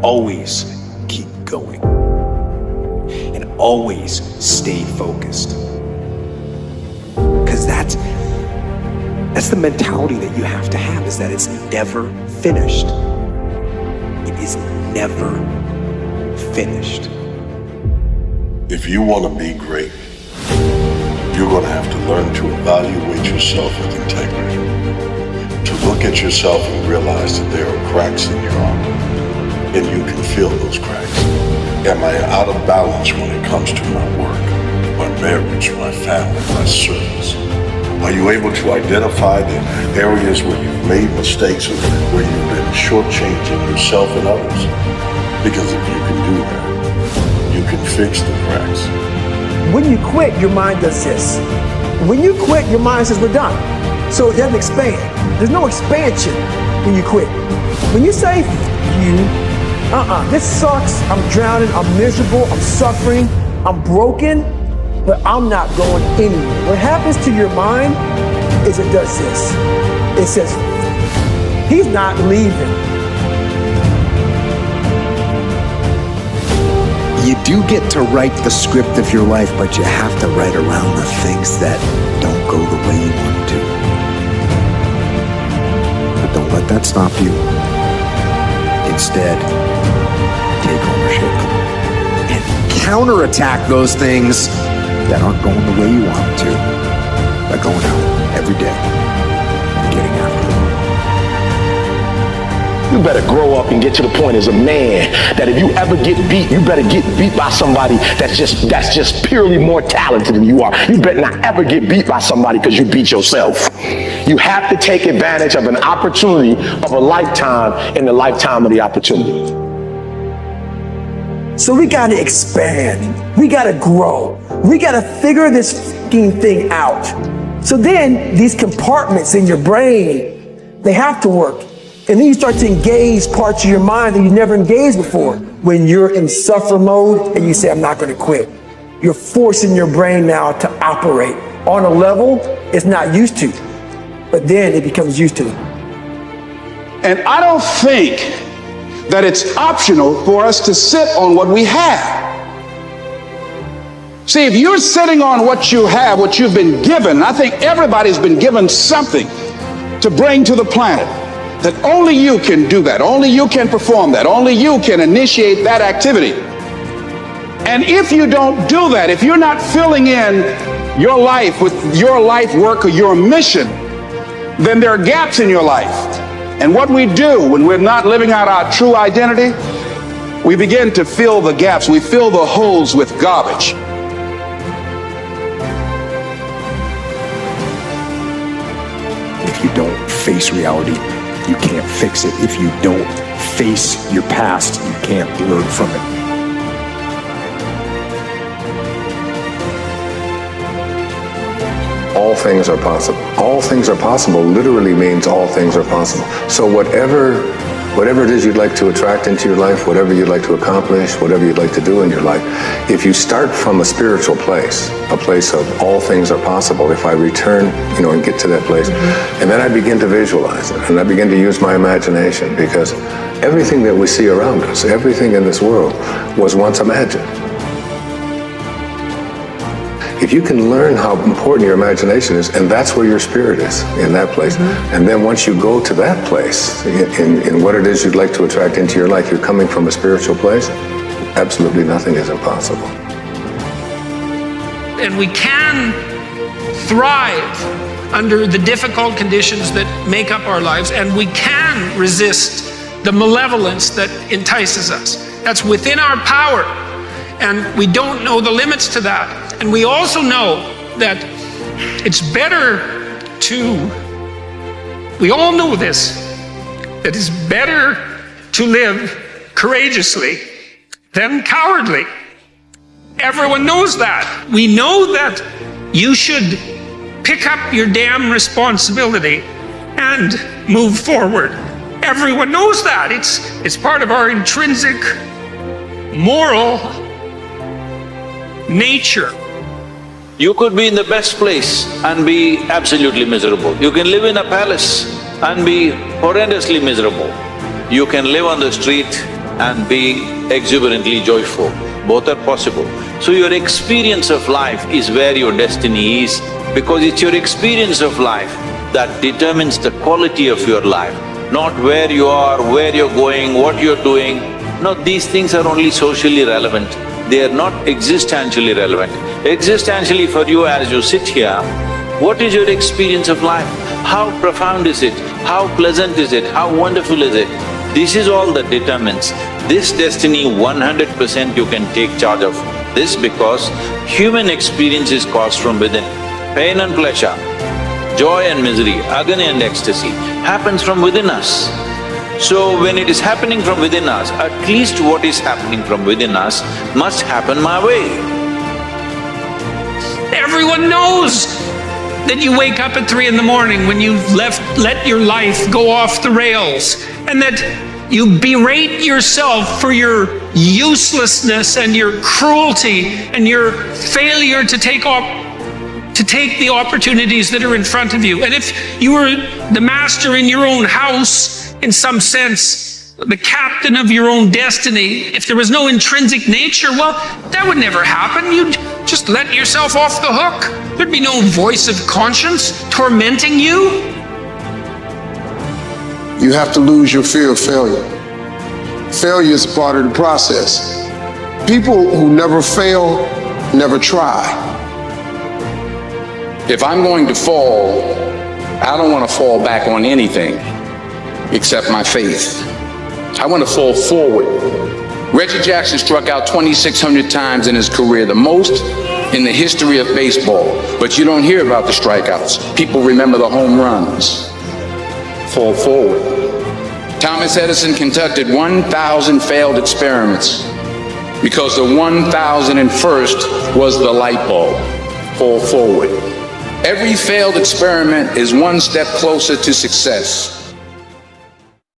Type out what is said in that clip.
always keep going and always stay focused. Because that's the mentality that you have to have, is that it's never finished. It is never finished. If you want to be great, you're going to have to learn to evaluate yourself with integrity. To look at yourself and realize that there are cracks in your armor, and you can feel those cracks. Am I out of balance when it comes to my work, my marriage, my family, my service? Are you able to identify the areas where you've made mistakes and where you've been shortchanging yourself and others? Because if you can do that, you can fix the cracks. When you quit, your mind does this. When you quit, your mind says, we're done. So it doesn't expand. There's no expansion when you quit. When you say, this sucks, I'm drowning, I'm miserable, I'm suffering, I'm broken, but I'm not going anywhere. What happens to your mind is it does this. It says, he's not leaving. You do get to write the script of your life, but you have to write around the things that don't go the way you want to. But don't let that stop you. Instead, take ownership and counterattack those things that aren't going the way you want them to by going out every day and getting after them. You better grow up and get to the point as a man that if you ever get beat, you better get beat by somebody that's just purely more talented than you are. You better not ever get beat by somebody because you beat yourself. You have to take advantage of an opportunity of a lifetime in the lifetime of the opportunity. So we got to expand. We got to grow. We got to figure this fucking thing out. So then these compartments in your brain, they have to work. And then you start to engage parts of your mind that you never engaged before. When you're in suffer mode and you say, I'm not going to quit. You're forcing your brain now to operate on a level it's not used to. But then it becomes used to it. And I don't think that it's optional for us to sit on what we have. See, if you're sitting on what you have, what you've been given, I think everybody's been given something to bring to the planet. That only you can do that. Only you can perform that. Only you can initiate that activity. And if you don't do that, if you're not filling in your life with your life work or your mission, then there are gaps in your life. And what we do when we're not living out our true identity, we begin to fill the gaps. We fill the holes with garbage. If you don't face reality, you can't fix it. If you don't face your past, you can't learn from it. All things are possible. All things are possible literally means all things are possible. So whatever it is you'd like to attract into your life, whatever you'd like to accomplish, whatever you'd like to do in your life, if you start from a spiritual place, a place of all things are possible, if I return, and get to that place, and then I begin to visualize it, and I begin to use my imagination, because everything that we see around us, everything in this world was once imagined. If you can learn how important your imagination is, and that's where your spirit is, in that place, and then once you go to that place, in what it is you'd like to attract into your life, you're coming from a spiritual place, absolutely nothing is impossible. And we can thrive under the difficult conditions that make up our lives, and we can resist the malevolence that entices us. That's within our power, and we don't know the limits to that. And we also know that it's better we all know this, that it's better to live courageously than cowardly. Everyone knows that. We know that you should pick up your damn responsibility and move forward. Everyone knows that. It's part of our intrinsic moral nature. You could be in the best place and be absolutely miserable. You can live in a palace and be horrendously miserable. You can live on the street and be exuberantly joyful. Both are possible. So your experience of life is where your destiny is, because it's your experience of life that determines the quality of your life, not where you are, where you're going, what you're doing. No, these things are only socially relevant. They are not existentially relevant. Existentially for you as you sit here, what is your experience of life? How profound is it? How pleasant is it? How wonderful is it? This is all that determines. This destiny 100% you can take charge of this, because human experience is caused from within. Pain and pleasure, joy and misery, agony and ecstasy happens from within us. So when it is happening from within us, at least what is happening from within us must happen my way. Everyone knows that you wake up at 3 in the morning when you've let your life go off the rails, and that you berate yourself for your uselessness and your cruelty and your failure to take the opportunities that are in front of you. And if you were the master in your own house, in some sense, the captain of your own destiny, if there was no intrinsic nature, well, that would never happen. You'd just let yourself off the hook. There'd be no voice of conscience tormenting you. You have to lose your fear of failure. Failure is part of the process. People who never fail never try. If I'm going to fall, I don't want to fall back on anything except my faith. I want to fall forward. Reggie Jackson struck out 2,600 times in his career, the most in the history of baseball. But you don't hear about the strikeouts. People remember the home runs. Fall forward. Thomas Edison conducted 1,000 failed experiments because the 1,001st was the light bulb. Fall forward. Every failed experiment is one step closer to success.